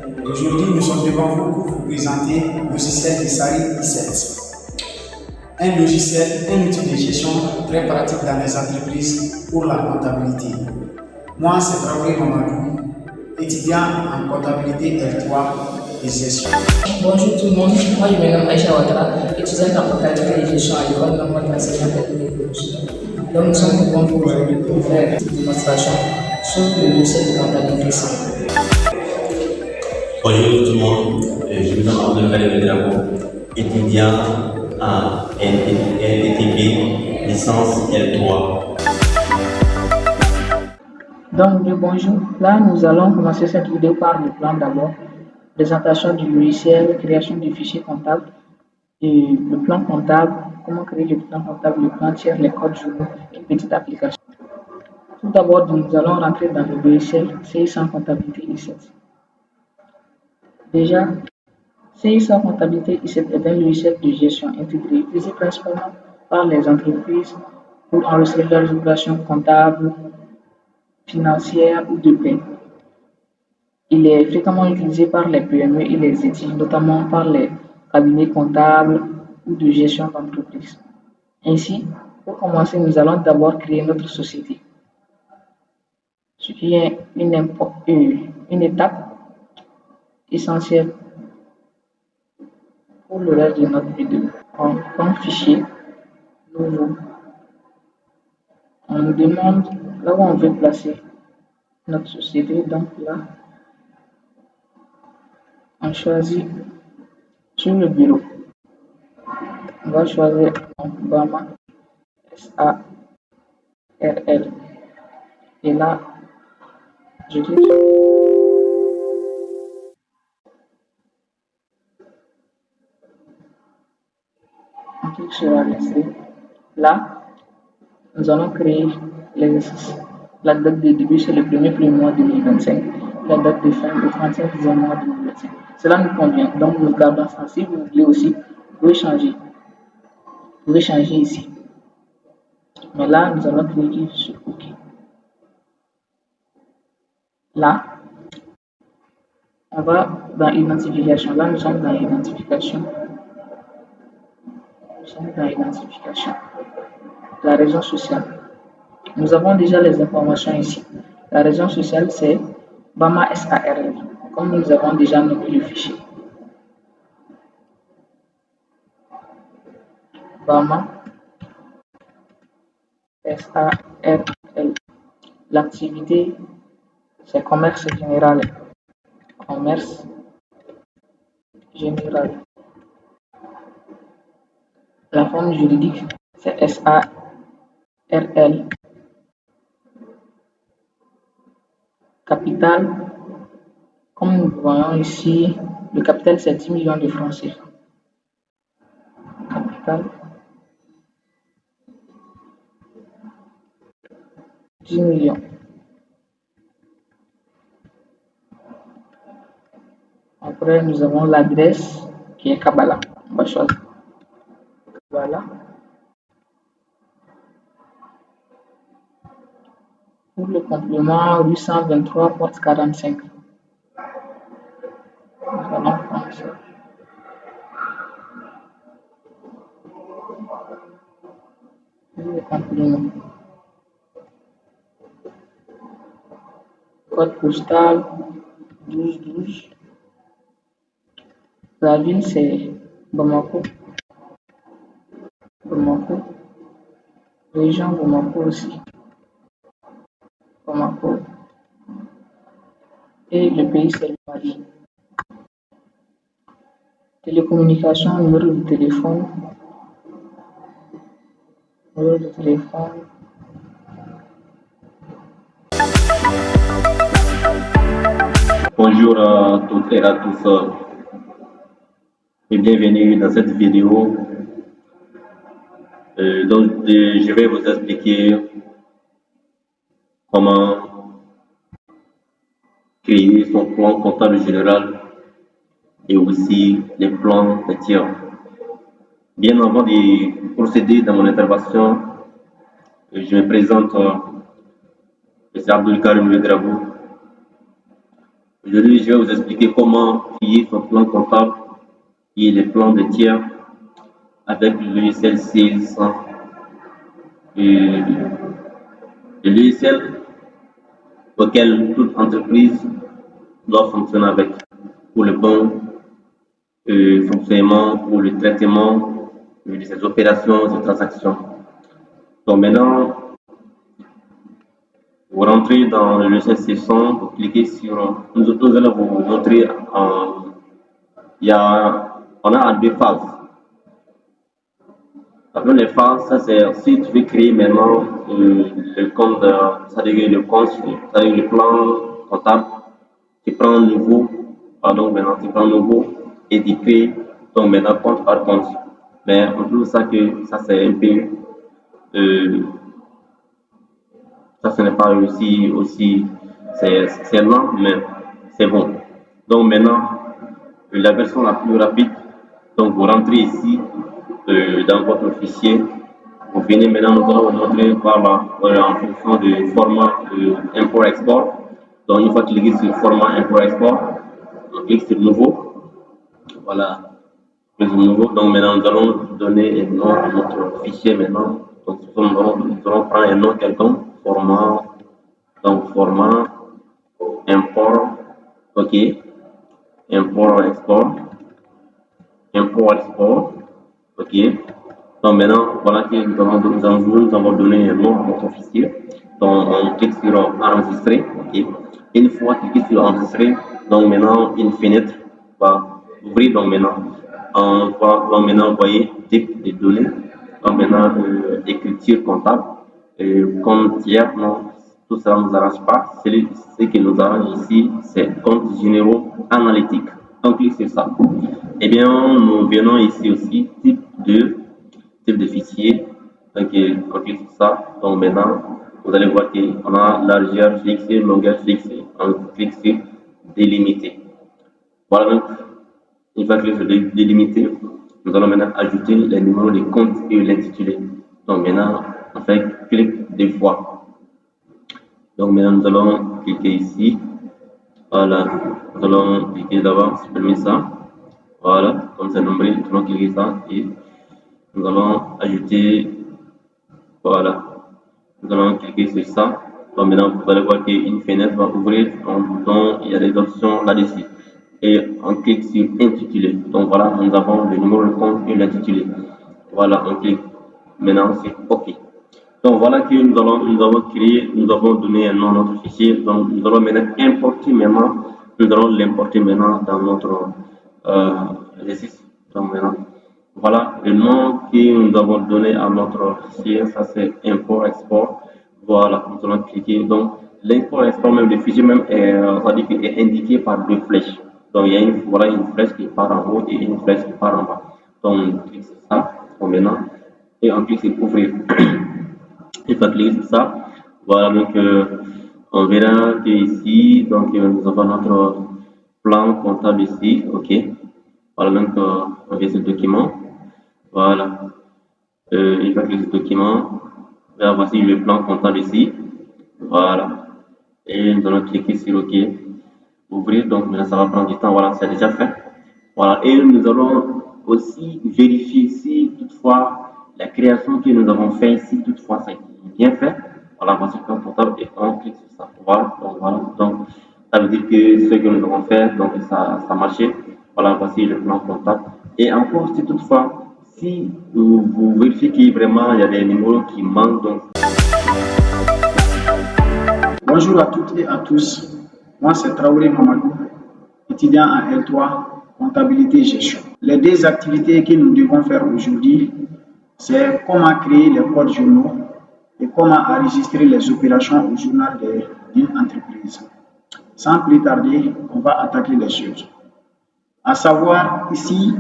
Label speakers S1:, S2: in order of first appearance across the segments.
S1: Aujourd'hui, nous sommes devant vous pour vous présenter le logiciel de SARI I7. Un logiciel, un outil de gestion très pratique dans les entreprises pour la comptabilité. Moi, c'est Traoré Mamadou, étudiant en comptabilité L3 et gestion.
S2: Bonjour tout le monde, moi je me nomme Aïcha Ouattara, étudiante en comptabilité et gestion à l'école normale d'enseignement technique et technologique. Donc nous sommes devant vous aujourd'hui pour faire une petite démonstration sur le logiciel de comptabilité simple.
S3: Bonjour tout le monde, je me nomme Abdelkader Bedrago, étudiant en NTTP, licence L3.
S2: Donc bonjour, là nous allons commencer cette vidéo par le plan d'abord, présentation du logiciel, création du fichier comptable et le plan comptable, comment créer le plan comptable, le plan tiers, les codes journaux, une petite application. Tout d'abord, nous allons rentrer dans le logiciel CI100 Comptabilité I7. Déjà, CI100 Comptabilité I7 est un logiciel de gestion intégré utilisé principalement par les entreprises pour enregistrer leurs opérations comptables, financières ou de paie. Il est fréquemment utilisé par les PME et les études, notamment par les cabinets comptables ou de gestion d'entreprise. Ainsi, pour commencer, nous allons d'abord créer notre société, ce qui est une étape essentielle pour le reste de notre vidéo. Comme fichier, nouveau, on nous demande là où on veut placer notre société, donc là, on choisit sur le bureau. On va choisir Bama SARL. Et là, je clique sur on clique sur enregistrer. Là, nous allons créer l'exercice. La date de début, c'est le 1er mois 2025. La date de fin, le 31e mois 2025. Cela nous convient. Donc, nous gardons ça. Si vous voulez aussi, vous pouvez changer. Vous pouvez changer ici. Mais là, nous allons cliquer sur OK. Là, on va dans Identification. Là, nous sommes dans Identification. Nous sommes dans Identification. La raison sociale. Nous avons déjà les informations ici. La raison sociale, c'est Bama SARL, comme nous avons déjà nommé le fichier. Bama SARL. L'activité, c'est commerce général. Commerce général. La forme juridique, c'est SARL. Capital, comme nous voyons ici, le capital c'est 10 millions de francs CFA. Capital 10 millions. Après, nous avons l'adresse qui est Kabbalah. On va choisir Kabbalah. Pour le complément, 823 porte 45. Nous allons prendre ça. Pour le complément. Code postal 1212. La ville c'est Bamako. Bamako. Région Bamako aussi. Bamako. Et le pays c'est le Mali. Télécommunication, numéro de téléphone. Numéro de téléphone.
S3: Bonjour à toutes et à tous et bienvenue dans cette vidéo. Donc, je vais vous expliquer comment créer son plan comptable général et aussi les plans de tiers. Bien avant de procéder dans mon intervention, je me présente, M. Abdelkader Bedrago, Aujourd'hui, je vais vous expliquer comment créer son plan comptable et les plans de tiers avec le logiciel C100. Le logiciel auquel toute entreprise doit fonctionner avec pour le bon fonctionnement, pour le traitement de ces opérations, de transactions. Donc maintenant, vous rentrez dans le logiciel C100, vous cliquez sur, nous allons vous montrer, on a deux phases. La première phase, ça c'est si tu veux créer maintenant le compte, c'est-à-dire le compte, c'est-à-dire le plan comptable, tu prends un nouveau, pardon, maintenant tu prends un nouveau et tu crées donc maintenant compte par compte. Mais on trouve ça que ça c'est un peu, ça ce n'est pas aussi, c'est lent, mais c'est bon. Donc maintenant, la version la plus rapide, donc vous rentrez ici dans votre fichier. Vous venez maintenant, nous allons vous montrer par là, en fonction du format import-export. Donc, une fois cliqué sur format import-export, on clique sur nouveau. Voilà, clique sur nouveau. Donc, maintenant, nous allons donner un nom à notre fichier maintenant. Donc, nous allons prendre un nom quelconque, format, donc format, import, ok, import-export, import-export, ok. Donc maintenant, voilà que nous avons donné un nom à notre fichier. Donc on clique sur enregistrer. Okay. Une fois cliqué sur enregistrer, donc maintenant une fenêtre va ouvrir. Donc maintenant, vous voyez type de données. Donc maintenant, écriture comptable, compte tiers, non, tout ça ne nous arrange pas. Ce qui nous arrange ici, c'est compte généraux analytique. On clique sur ça. Eh bien, nous venons ici aussi, type de fichier. Donc, on clique sur ça. Donc, maintenant, vous allez voir qu'on a largeur fixée, longueur fixée. On clique sur délimiter. Voilà, donc, une fois que je délimité, nous allons maintenant ajouter les numéros de compte et l'intitulé. Donc, maintenant, on fait clic deux fois. Donc, maintenant, nous allons cliquer ici. Voilà, nous allons cliquer d'abord, supprimer ça. Voilà, comme c'est nombré, nous allons cliquer ça et nous allons ajouter, voilà, nous allons cliquer sur ça. Donc maintenant, vous allez voir qu'une fenêtre va ouvrir, dont il y a des options là-dessus. Et on clique sur intitulé. Donc voilà, nous avons le numéro de compte et l'intitulé. Voilà, on clique. Maintenant, c'est OK. Donc voilà que nous avons créé, nous avons donné un nom à notre fichier. Donc nous allons maintenant importer maintenant, nous allons l'importer maintenant dans notre exercice. Donc maintenant, voilà le nom que nous avons donné à notre fichier, ça c'est import-export. Voilà, nous allons cliquer. Donc l'import-export même le fichier même est indiqué par deux flèches. Donc il y a voilà une flèche qui part en haut et une flèche qui part en bas. Donc on clique sur ça, donc maintenant, et on clique sur ouvrir. Il faut cliquer sur ça. Voilà, donc on verra que ici, donc nous avons notre plan comptable ici, ok. Voilà, donc on vient sur le document. Voilà, il faut cliquer sur le document. Là, voici le plan comptable ici. Voilà, et nous allons cliquer sur OK. Ouvrir, donc maintenant ça va prendre du temps. Voilà, c'est déjà fait. Voilà, et nous allons aussi vérifier si toutefois la création que nous avons fait ici, toutefois ça a été bien fait. Voilà, voici le plan comptable et on clique sur ça. Voilà, donc ça veut dire que ce que nous avons fait, donc ça marchait. Voilà, voici le plan comptable. Et encore, si toutefois, si vous vérifiez qu'il vraiment il y a des numéros qui manquent, donc.
S1: Bonjour à toutes et à tous. Moi, c'est Traoré Mamadou, étudiant à L3, comptabilité et gestion. Les deux activités que nous devons faire aujourd'hui, c'est comment créer les codes journaux et comment enregistrer les opérations au journal d'une entreprise. Sans plus tarder, on va attaquer les choses. À savoir, ici,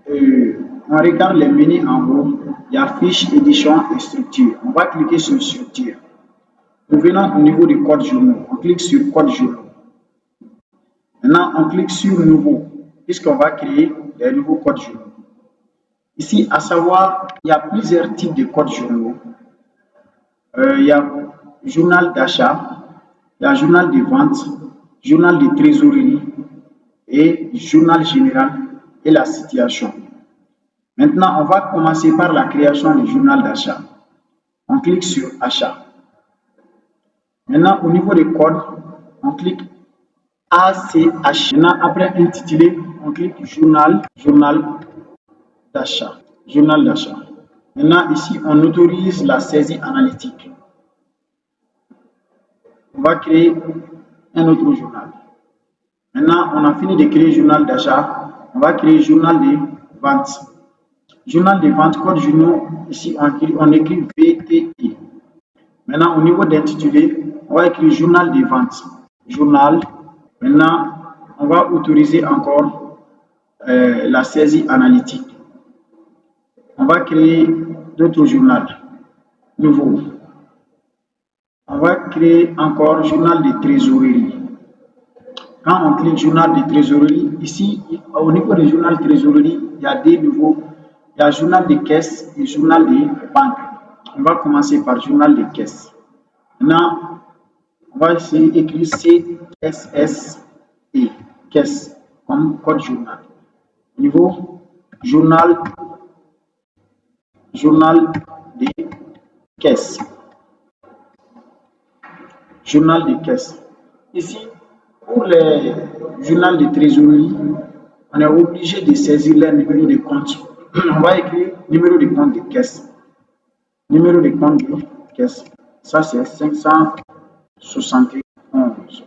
S1: on regarde les menus en haut, il y a fiche, édition et structure. On va cliquer sur structure. Nous venons au niveau du code journaux. On clique sur code journaux. Maintenant, on clique sur nouveau, puisqu'on va créer des nouveaux codes journaux. Ici, à savoir, il y a plusieurs types de codes journaux. Il y a journal d'achat, il y a journal de vente, journal de trésorerie et journal général et la situation. Maintenant, on va commencer par la création du journal d'achat. On clique sur achat. Maintenant, au niveau des codes, on clique ACH. Maintenant, après intitulé, on clique journal d'achat. Journal d'achat. Maintenant, ici, on autorise la saisie analytique. On va créer un autre journal. Maintenant, on a fini de créer journal d'achat. On va créer journal de vente. Journal de vente, code journaux, ici, on écrit VTE. Maintenant, au niveau d'intitulé, on va écrire journal de vente. Journal. Maintenant, on va autoriser encore la saisie analytique. On va créer d'autres journaux nouveaux. On va créer encore journal de trésorerie. Quand on clique journal de trésorerie, ici, au niveau du journal de trésorerie, il y a des nouveaux. Il y a journal de caisse et journal de banque. On va commencer par journal de caisse. Maintenant, on va essayer d'écrire CSSE, caisse, comme code journal. Niveau journal de caisse. Journal de caisse. Ici, pour les journaux de trésorerie, on est obligé de saisir les numéros de compte. On va écrire numéro de compte de caisse. Numéro de compte de caisse. Ça, c'est 571.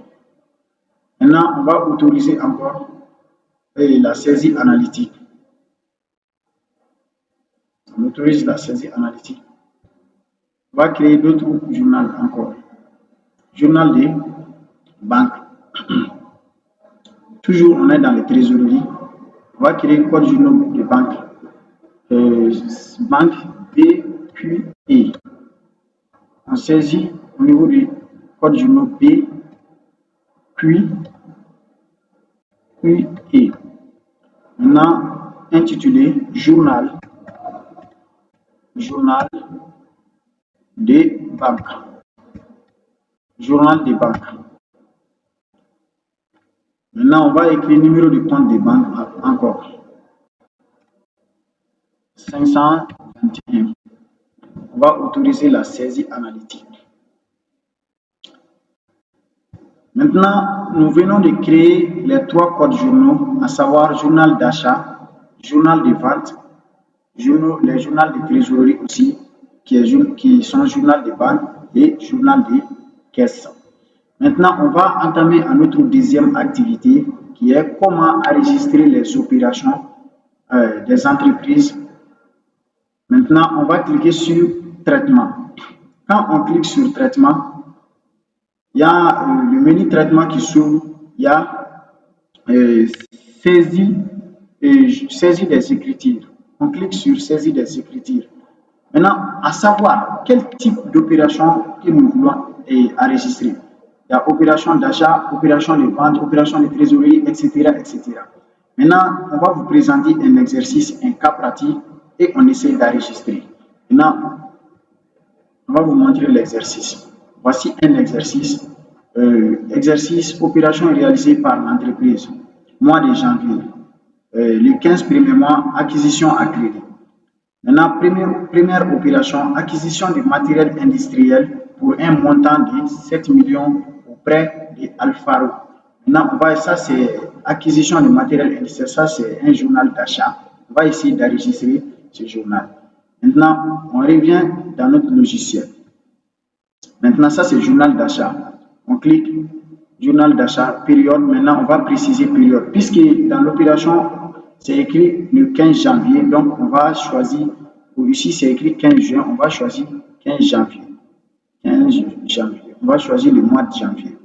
S1: Maintenant, on va autoriser encore la saisie analytique. On autorise la saisie analytique. On va créer d'autres journaux encore. Journal de banque. Toujours, on est dans les trésoreries. On va créer code journal de banque. Banque BQE. On saisit au niveau du code journal BQE. Maintenant, intitulé journal des banques. Journal des banques. Maintenant, on va écrire numéro de compte des banques encore. 521. On va autoriser la saisie analytique. Maintenant, nous venons de créer les trois codes journaux, à savoir journal d'achat, journal de vente, les journaux de trésorerie aussi, qui sont journal de banque et journal de caisse. Maintenant, on va entamer à notre deuxième activité qui est comment enregistrer les opérations des entreprises. Maintenant, on va cliquer sur traitement. Quand on clique sur traitement, il y a le menu traitement qui s'ouvre, il y a saisie des écritures. On clique sur saisie des écritures. Maintenant, à savoir quel type d'opération que nous voulons enregistrer. Il y a opération d'achat, opération de vente, opération de trésorerie, etc., etc. Maintenant, on va vous présenter un exercice, un cas pratique, et on essaie d'enregistrer. Maintenant, on va vous montrer l'exercice. Voici un exercice. Exercice opération réalisée par l'entreprise. Mois de janvier. Les 15 premiers mois, acquisition à crédit. Maintenant, première opération, acquisition de matériel industriel pour un montant de 7 millions auprès de Alfaro. Maintenant, ça c'est acquisition de matériel industriel, ça c'est un journal d'achat. On va essayer d'enregistrer ce journal. Maintenant, on revient dans notre logiciel. Maintenant, ça c'est journal d'achat. On clique journal d'achat, période. Maintenant, on va préciser période. Puisque dans l'opération, c'est écrit le 15 janvier. Donc, on va choisir, ici c'est écrit 15 juin, on va choisir 15 janvier. 15 janvier. On va choisir le mois de janvier.